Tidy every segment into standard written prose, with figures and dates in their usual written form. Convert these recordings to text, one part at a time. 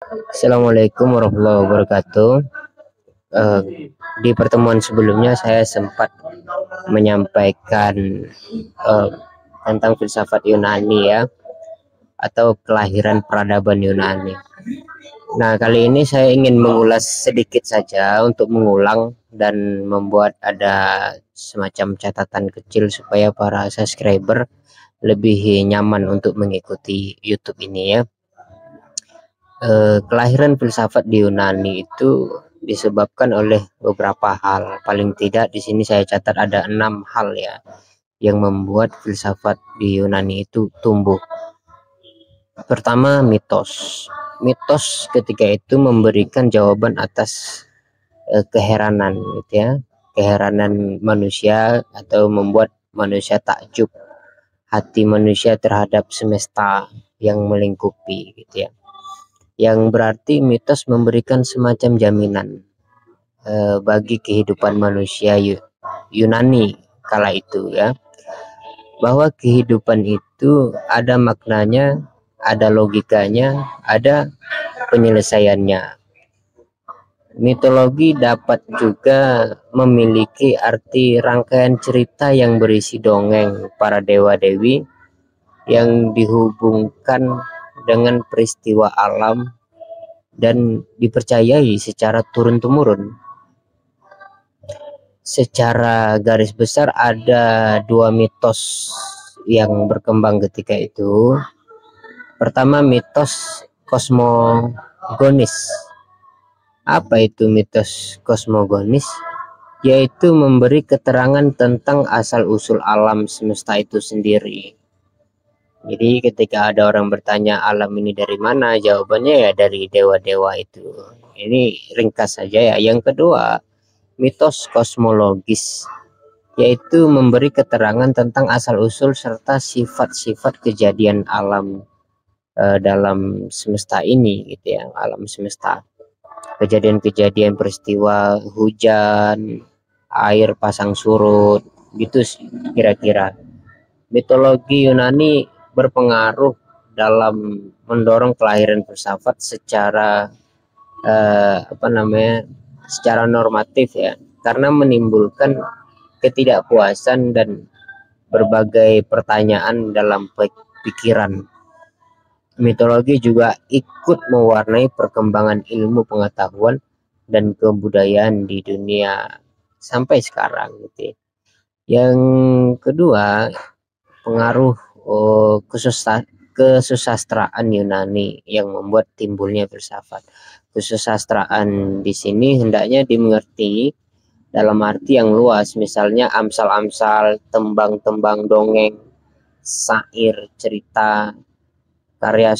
Assalamualaikum warahmatullahi wabarakatuh. Eh, di pertemuan sebelumnya saya sempat menyampaikan eh, tentang filsafat Yunani ya, atau kelahiran peradaban Yunani. Nah, kali ini saya ingin mengulas sedikit saja untuk mengulang dan membuat ada semacam catatan kecil supaya para subscriber lebih nyaman untuk mengikuti YouTube ini ya. Kelahiran filsafat di Yunani itu disebabkan oleh beberapa hal. Paling tidak di sini saya catat ada 6 hal ya yang membuat filsafat di Yunani itu tumbuh. Pertama, mitos. Mitos ketika itu memberikan jawaban atas keheranan gitu ya. Keheranan manusia atau membuat manusia takjub. Hati manusia terhadap semesta yang melingkupi gitu ya. Yang berarti mitos memberikan semacam jaminan bagi kehidupan manusia Yunani kala itu ya, bahwa kehidupan itu ada maknanya, ada logikanya, ada penyelesaiannya. Mitologi dapat juga memiliki arti rangkaian cerita yang berisi dongeng para dewa-dewi yang dihubungkan dengan peristiwa alam dan dipercayai secara turun-temurun. Secara garis besar ada 2 mitos yang berkembang ketika itu. Pertama, mitos kosmogonis. Apa itu mitos kosmogonis? Yaitu memberi keterangan tentang asal-usul alam semesta itu sendiri. Jadi ketika ada orang bertanya alam ini dari mana, jawabannya ya dari dewa-dewa itu. Ini ringkas saja ya. Yang kedua, mitos kosmologis, yaitu memberi keterangan tentang asal-usul serta sifat-sifat kejadian alam dalam semesta ini gitu ya, alam semesta. Kejadian-kejadian peristiwa hujan, air pasang surut, gitu kira-kira. Mitologi Yunani berpengaruh dalam mendorong kelahiran filsafat secara secara normatif ya, karena menimbulkan ketidakpuasan dan berbagai pertanyaan dalam pikiran. Mitologi juga ikut mewarnai perkembangan ilmu pengetahuan dan kebudayaan di dunia sampai sekarang gitu. Yang kedua, pengaruh kesusastraan Yunani yang membuat timbulnya filsafat. Kesusastraan di sini hendaknya dimengerti dalam arti yang luas, misalnya amsal-amsal, tembang-tembang dongeng, syair, cerita, karya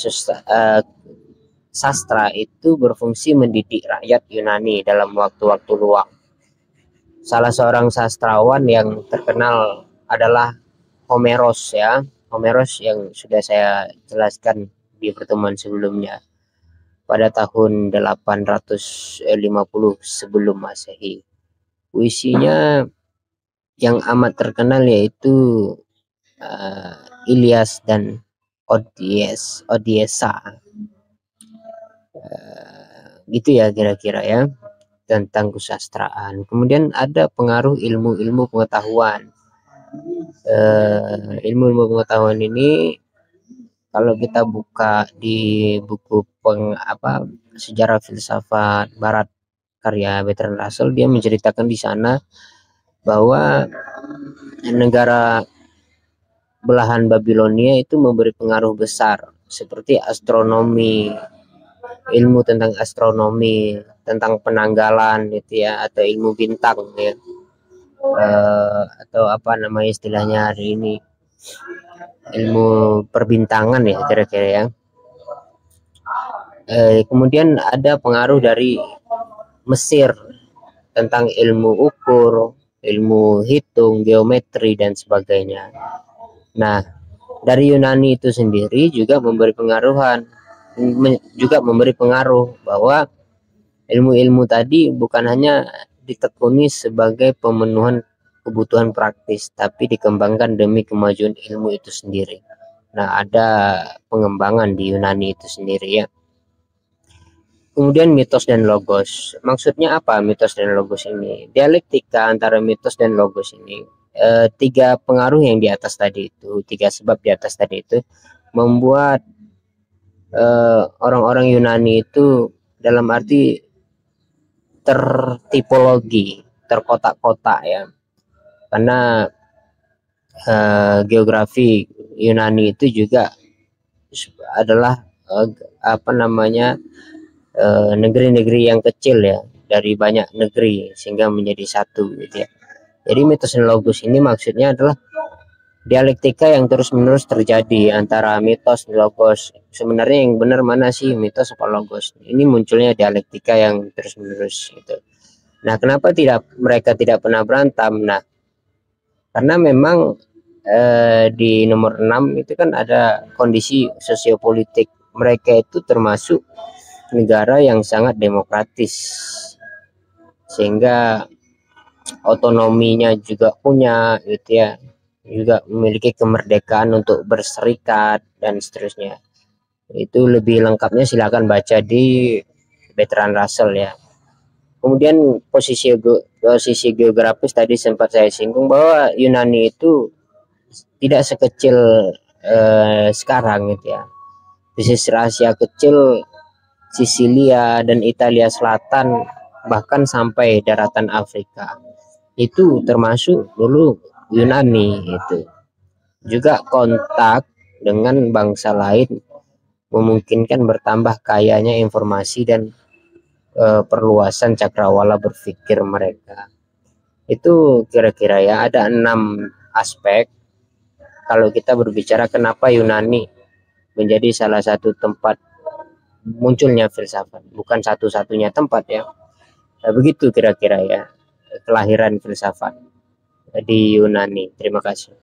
sastra itu berfungsi mendidik rakyat Yunani dalam waktu-waktu luang. Salah seorang sastrawan yang terkenal adalah Homeros ya. Homeros yang sudah saya jelaskan di pertemuan sebelumnya pada tahun 850 sebelum Masehi. Puisinya yang amat terkenal yaitu Ilyas dan Odiessa. Gitu ya kira-kira ya tentang kesusastraan. Kemudian ada pengaruh ilmu-ilmu pengetahuan. Ilmu-ilmu pengetahuan ini kalau kita buka di buku sejarah filsafat Barat karya Bertrand Russell, dia menceritakan di sana bahwa negara belahan Babilonia itu memberi pengaruh besar seperti astronomi, ilmu tentang astronomi, tentang penanggalan gitu ya, atau ilmu bintang ya, atau apa namanya istilahnya hari ini, ilmu perbintangan ya kira-kira ya. Kemudian ada pengaruh dari Mesir tentang ilmu ukur, ilmu hitung, geometri dan sebagainya. Nah, dari Yunani itu sendiri juga memberi pengaruh bahwa ilmu-ilmu tadi bukan hanya ditekuni sebagai pemenuhan kebutuhan praktis, tapi dikembangkan demi kemajuan ilmu itu sendiri. Nah, ada pengembangan di Yunani itu sendiri ya. Kemudian mitos dan logos. Maksudnya apa mitos dan logos ini? Dialektika antara mitos dan logos ini, tiga pengaruh yang di atas tadi itu, tiga sebab di atas tadi itu membuat orang-orang Yunani itu dalam arti tertipologi, terkotak-kotak ya. Karena geografi Yunani itu juga adalah apa namanya negeri-negeri yang kecil ya, dari banyak negeri sehingga menjadi satu gitu ya. Jadi mitos dan logos ini maksudnya adalah dialektika yang terus-menerus terjadi antara mitos dan logos. Sebenarnya yang benar mana sih, mitos atau logos? Ini munculnya dialektika yang terus-menerus gitu. Nah, kenapa mereka tidak pernah berantem? Nah, karena memang di nomor 6 itu kan ada kondisi sosiopolitik. Mereka itu termasuk negara yang sangat demokratis, sehingga otonominya juga punya gitu ya, juga memiliki kemerdekaan untuk berserikat dan seterusnya. Itu lebih lengkapnya silakan baca di Bertrand Russell ya. Kemudian posisi geografis tadi sempat saya singgung bahwa Yunani itu tidak sekecil sekarang gitu ya. Pesisir Asia kecil, Sisilia dan Italia Selatan, bahkan sampai daratan Afrika itu termasuk dulu Yunani. Itu juga kontak dengan bangsa lain memungkinkan bertambah kayanya informasi dan perluasan cakrawala berpikir mereka. Itu kira-kira ya, ada 6 aspek kalau kita berbicara kenapa Yunani menjadi salah satu tempat munculnya filsafat, bukan satu-satunya tempat ya. Nah, begitu kira-kira ya kelahiran filsafat di Yunani. Terima kasih.